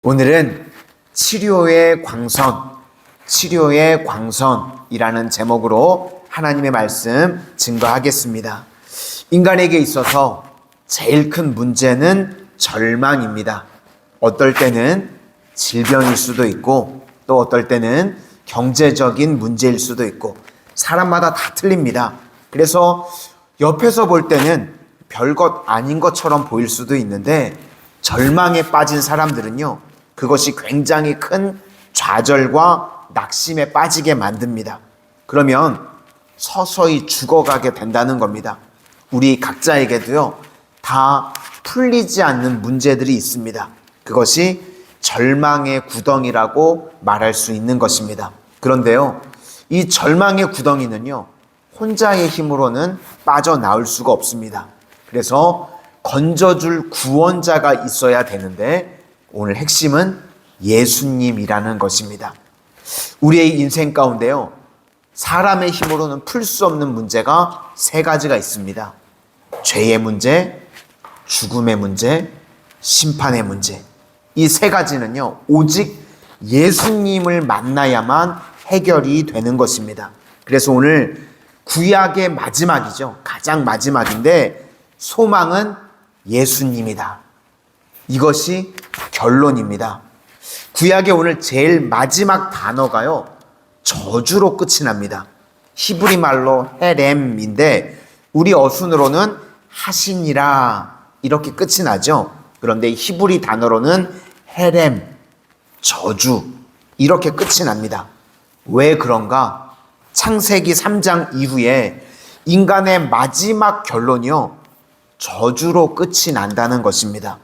오늘은 치료의 광선이라는 제목으로 하나님의 말씀 증거하겠습니다. 인간에게 있어서 제일 큰 문제는 절망입니다. 어떨 때는 질병일 수도 있고 또 어떨 때는 경제적인 문제일 수도 있고 사람마다 다 틀립니다. 그래서 옆에서 볼 때는 별것 아닌 것처럼 보일 수도 있는데 절망에 빠진 사람들은요, 그것이 굉장히 큰 좌절과 낙심에 빠지게 만듭니다. 그러면 서서히 죽어가게 된다는 겁니다. 우리 각자에게도요, 다 풀리지 않는 문제들이 있습니다. 그것이 절망의 구덩이라고 말할 수 있는 것입니다. 그런데요, 이 절망의 구덩이는요, 혼자의 힘으로는 빠져나올 수가 없습니다. 그래서 건져줄 구원자가 있어야 되는데 오늘 핵심은 예수님이라는 것입니다. 우리의 인생 가운데요, 사람의 힘으로는 풀 수 없는 문제가 세 가지가 있습니다. 죄의 문제, 죽음의 문제, 심판의 문제. 이 세 가지는요, 오직 예수님을 만나야만 해결이 되는 것입니다. 그래서 오늘 구약의 마지막이죠. 가장 마지막인데 소망은 예수님이다. 이것이 결론입니다. 구약의 오늘 제일 마지막 단어가요, 저주로 끝이 납니다. 히브리 말로 헤렘인데 우리 어순으로는 하시니라 이렇게 끝이 나죠. 그런데 히브리 단어로는 헤렘, 저주 이렇게 끝이 납니다. 왜 그런가? 창세기 3장 이후에 인간의 마지막 결론이요, 저주로 끝이 난다는 것입니다.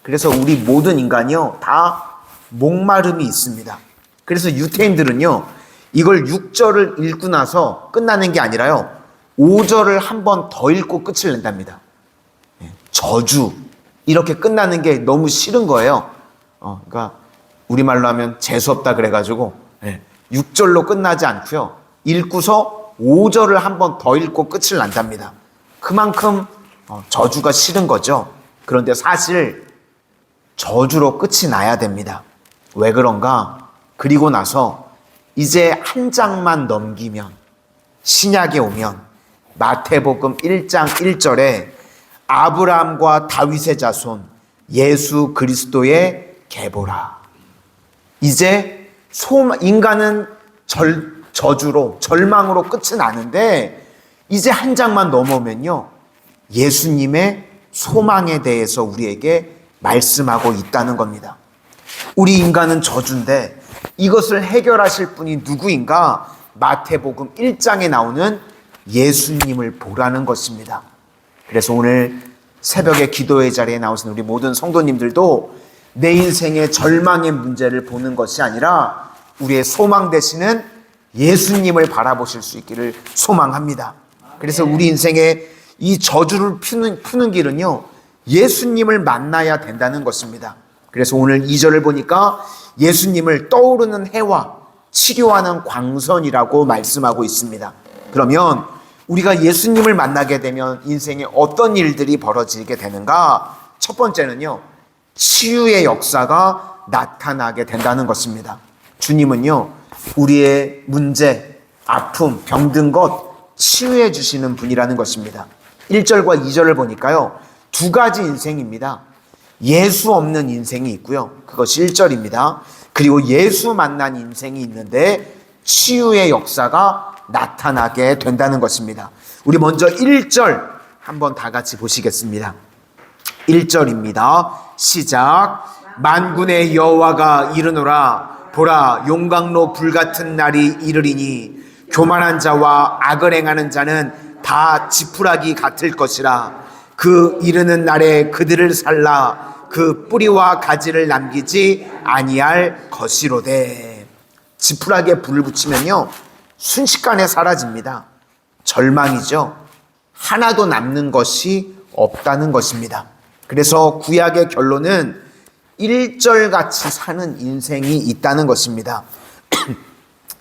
그래서 우리 모든 인간이요, 다 목마름이 있습니다. 그래서 유태인들은요, 이걸 6절을 읽고 나서 끝나는 게 아니라요, 5절을 한 번 더 읽고 끝을 낸답니다. 저주 이렇게 끝나는 게 너무 싫은 거예요. 그러니까 우리말로 하면 재수없다 그래가지고 6절로 끝나지 않고요, 읽고서 5절을 한 번 더 읽고 끝을 난답니다. 그만큼 저주가 싫은 거죠. 그런데 사실 저주로 끝이 나야 됩니다. 왜 그런가? 그리고 나서 이제 한 장만 넘기면, 신약에 오면 마태복음 1장 1절에 아브라함과 다윗의 자손 예수 그리스도의 계보라. 이제 인간은 저주로, 절망으로 끝이 나는데 이제 한 장만 넘어오면요, 예수님의 소망에 대해서 우리에게 말씀하고 있다는 겁니다. 우리 인간은 저주인데 이것을 해결하실 분이 누구인가? 마태복음 1장에 나오는 예수님을 보라는 것입니다. 그래서 오늘 새벽에 기도의 자리에 나오신 우리 모든 성도님들도 내 인생의 절망의 문제를 보는 것이 아니라 우리의 소망 되시는 예수님을 바라보실 수 있기를 소망합니다. 그래서 우리 인생의 이 저주를 푸는 길은요, 예수님을 만나야 된다는 것입니다. 그래서 오늘 2절을 보니까 예수님을 떠오르는 해와 치료하는 광선이라고 말씀하고 있습니다. 그러면 우리가 예수님을 만나게 되면 인생에 어떤 일들이 벌어지게 되는가? 첫 번째는요, 치유의 역사가 나타나게 된다는 것입니다. 주님은요, 우리의 문제, 아픔, 병든 것 치유해 주시는 분이라는 것입니다. 1절과 2절을 보니까요, 두 가지 인생입니다. 예수 없는 인생이 있고요, 그것이 1절입니다. 그리고 예수 만난 인생이 있는데 치유의 역사가 나타나게 된다는 것입니다. 우리 먼저 1절 한번 다 같이 보시겠습니다. 1절입니다. 시작. 만군의 여호와가 이르노라. 보라, 용광로 불같은 날이 이르리니 교만한 자와 악을 행하는 자는 다 지푸라기 같을 것이라. 그 이르는 날에 그들을 살라. 그 뿌리와 가지를 남기지 아니할 것이로되. 지푸라기에 불을 붙이면요, 순식간에 사라집니다. 절망이죠. 하나도 남는 것이 없다는 것입니다. 그래서 구약의 결론은 1절같이 사는 인생이 있다는 것입니다.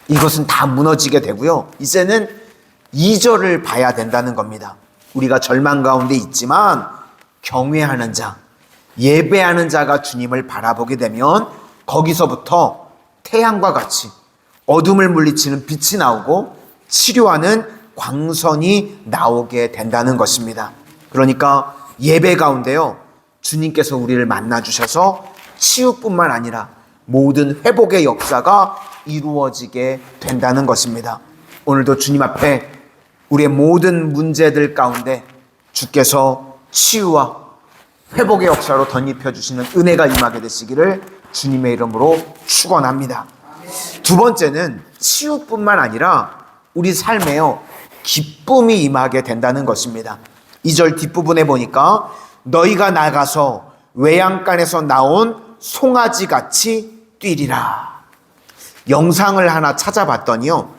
이것은 다 무너지게 되고요, 이제는 2절을 봐야 된다는 겁니다. 우리가 절망 가운데 있지만 경외하는 자, 예배하는 자가 주님을 바라보게 되면 거기서부터 태양과 같이 어둠을 물리치는 빛이 나오고 치료하는 광선이 나오게 된다는 것입니다. 그러니까 예배 가운데요, 주님께서 우리를 만나 주셔서 치유뿐만 아니라 모든 회복의 역사가 이루어지게 된다는 것입니다. 오늘도 주님 앞에 우리의 모든 문제들 가운데 주께서 치유와 회복의 역사로 덧입혀 주시는 은혜가 임하게 되시기를 주님의 이름으로 축원합니다. 두 번째는 치유뿐만 아니라 우리 삶에요, 기쁨이 임하게 된다는 것입니다. 2절 뒷부분에 보니까 너희가 나가서 외양간에서 나온 송아지같이 뛰리라. 영상을 하나 찾아봤더니요,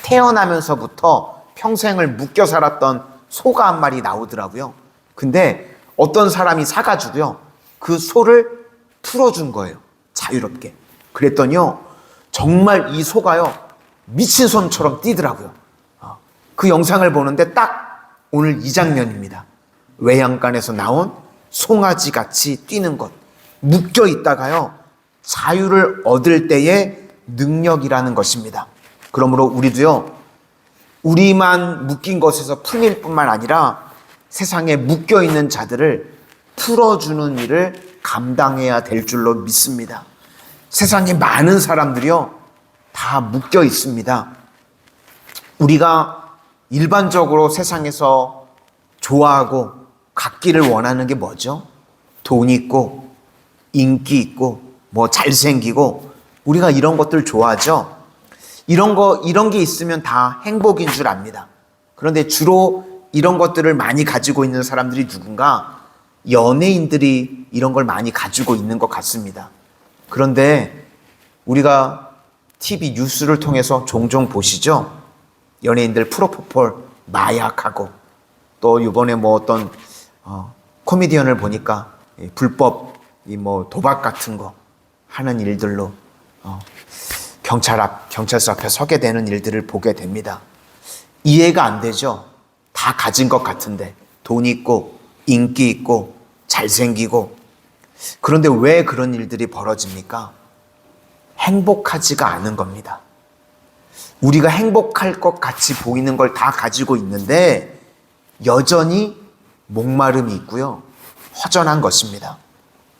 태어나면서부터 평생을 묶여 살았던 소가 한 마리 나오더라고요. 근데 어떤 사람이 사가지고요, 그 소를 풀어준 거예요. 자유롭게. 그랬더니요, 정말 이 소가요, 미친 손처럼 뛰더라고요. 그 영상을 보는데 딱 오늘 이 장면입니다. 외양간에서 나온 송아지같이 뛰는 것. 묶여 있다가요, 자유를 얻을 때의 능력이라는 것입니다. 그러므로 우리도요, 우리만 묶인 것에서 풀릴 뿐만 아니라 세상에 묶여 있는 자들을 풀어주는 일을 감당해야 될 줄로 믿습니다. 세상에 많은 사람들이요, 다 묶여 있습니다. 우리가 일반적으로 세상에서 좋아하고 갖기를 원하는 게 뭐죠? 돈 있고 인기 있고 뭐 잘생기고, 우리가 이런 것들 좋아하죠. 이런 게 있으면 다 행복인 줄 압니다. 그런데 주로 이런 것들을 많이 가지고 있는 사람들이 누군가? 연예인들이 이런 걸 많이 가지고 있는 것 같습니다. 그런데 우리가 TV 뉴스를 통해서 종종 보시죠? 연예인들 프로포폴, 마약하고, 또 이번에 뭐 어떤 코미디언을 보니까 불법 도박 같은 거 하는 일들로 경찰서 앞에 서게 되는 일들을 보게 됩니다. 이해가 안 되죠? 다 가진 것 같은데, 돈 있고 인기 있고 잘생기고. 그런데 왜 그런 일들이 벌어집니까? 행복하지가 않은 겁니다. 우리가 행복할 것 같이 보이는 걸 다 가지고 있는데 여전히 목마름이 있고요, 허전한 것입니다.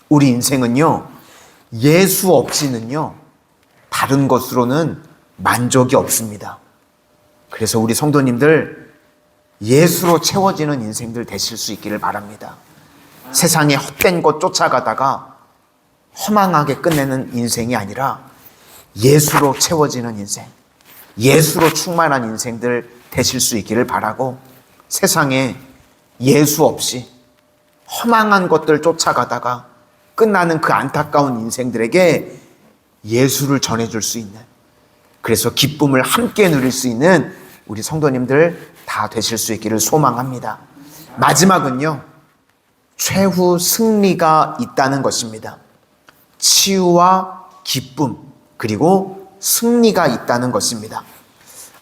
우리 인생은요, 예수 없이는요, 다른 것으로는 만족이 없습니다. 그래서 우리 성도님들, 예수로 채워지는 인생들 되실 수 있기를 바랍니다. 세상에 헛된 것 쫓아가다가 허망하게 끝내는 인생이 아니라 예수로 채워지는 인생, 예수로 충만한 인생들 되실 수 있기를 바라고, 세상에 예수 없이 허망한 것들 쫓아가다가 끝나는 그 안타까운 인생들에게 예수를 전해줄 수 있는, 그래서 기쁨을 함께 누릴 수 있는 우리 성도님들 다 되실 수 있기를 소망합니다. 마지막은요, 최후 승리가 있다는 것입니다. 치유와 기쁨, 그리고 승리가 있다는 것입니다.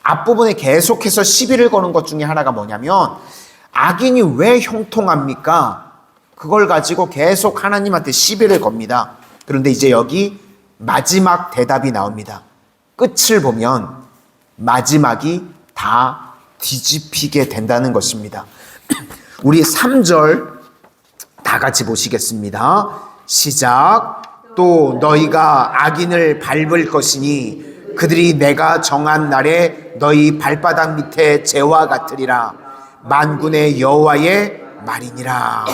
앞부분에 계속해서 시비를 거는 것 중에 하나가 뭐냐면, 악인이 왜 형통합니까? 그걸 가지고 계속 하나님한테 시비를 겁니다. 그런데 이제 여기 마지막 대답이 나옵니다. 끝을 보면 마지막이 다 뒤집히게 된다는 것입니다. 우리 3절 다 같이 보시겠습니다. 시작. 또 너희가 악인을 밟을 것이니 그들이 내가 정한 날에 너희 발바닥 밑에 재와 같으리라. 만군의 여호와의 말이니라.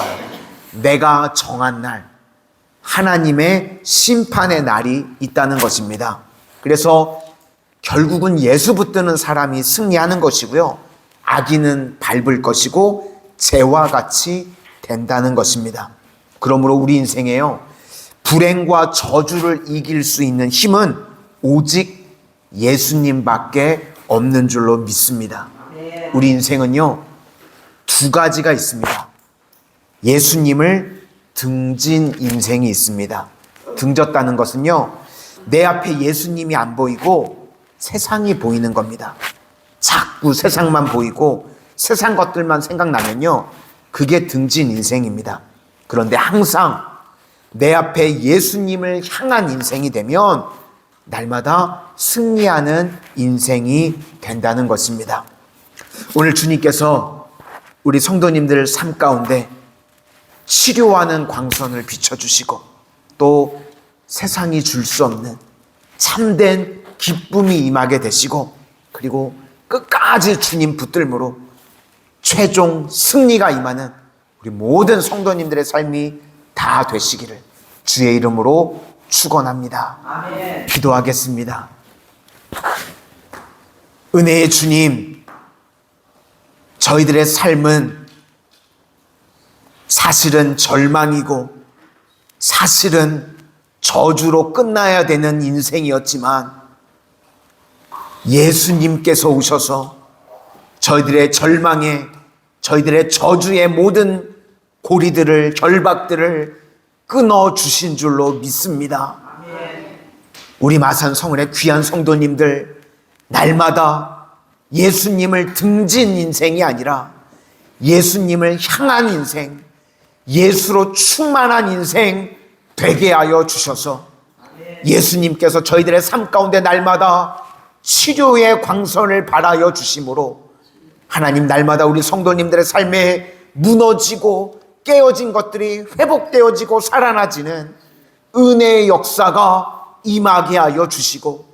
내가 정한 날, 하나님의 심판의 날이 있다는 것입니다. 그래서 결국은 예수 붙드는 사람이 승리하는 것이고요, 악인은 밟을 것이고 재와 같이 된다는 것입니다. 그러므로 우리 인생에요, 불행과 저주를 이길 수 있는 힘은 오직 예수님밖에 없는 줄로 믿습니다. 우리 인생은요, 두 가지가 있습니다. 예수님을 등진 인생이 있습니다. 등졌다는 것은요, 내 앞에 예수님이 안 보이고 세상이 보이는 겁니다. 자꾸 세상만 보이고 세상 것들만 생각나면요, 그게 등진 인생입니다. 그런데 항상 내 앞에 예수님을 향한 인생이 되면 날마다 승리하는 인생이 된다는 것입니다. 오늘 주님께서 우리 성도님들 삶 가운데 치료하는 광선을 비춰주시고 또 세상이 줄 수 없는 참된 기쁨이 임하게 되시고 그리고 끝까지 주님 붙들므로 최종 승리가 임하는 우리 모든 성도님들의 삶이 다 되시기를 주의 이름으로 축원합니다. 아멘. 기도하겠습니다. 은혜의 주님, 저희들의 삶은 사실은 절망이고 사실은 저주로 끝나야 되는 인생이었지만 예수님께서 오셔서 저희들의 절망에 저희들의 저주의 모든 고리들을 결박들을 끊어주신 줄로 믿습니다. 우리 마산 성원의 귀한 성도님들 날마다 예수님을 등진 인생이 아니라 예수님을 향한 인생, 예수로 충만한 인생 되게 하여 주셔서 예수님께서 저희들의 삶 가운데 날마다 치료의 광선을 발하여 주심으로 하나님 날마다 우리 성도님들의 삶에 무너지고 깨어진 것들이 회복되어지고 살아나지는 은혜의 역사가 임하게 하여 주시고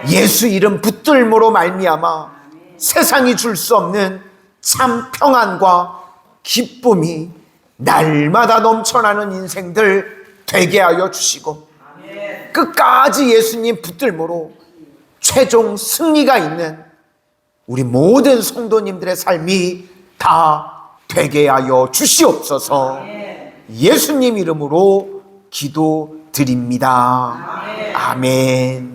예수 이름 붙들므로 말미암아 세상이 줄 수 없는 참 평안과 기쁨이 날마다 넘쳐나는 인생들 되게 하여 주시고 끝까지 예수님 붙들므로 최종 승리가 있는 우리 모든 성도님들의 삶이 다 되게 하여 주시옵소서. 예수님 이름으로 기도드립니다. 아멘.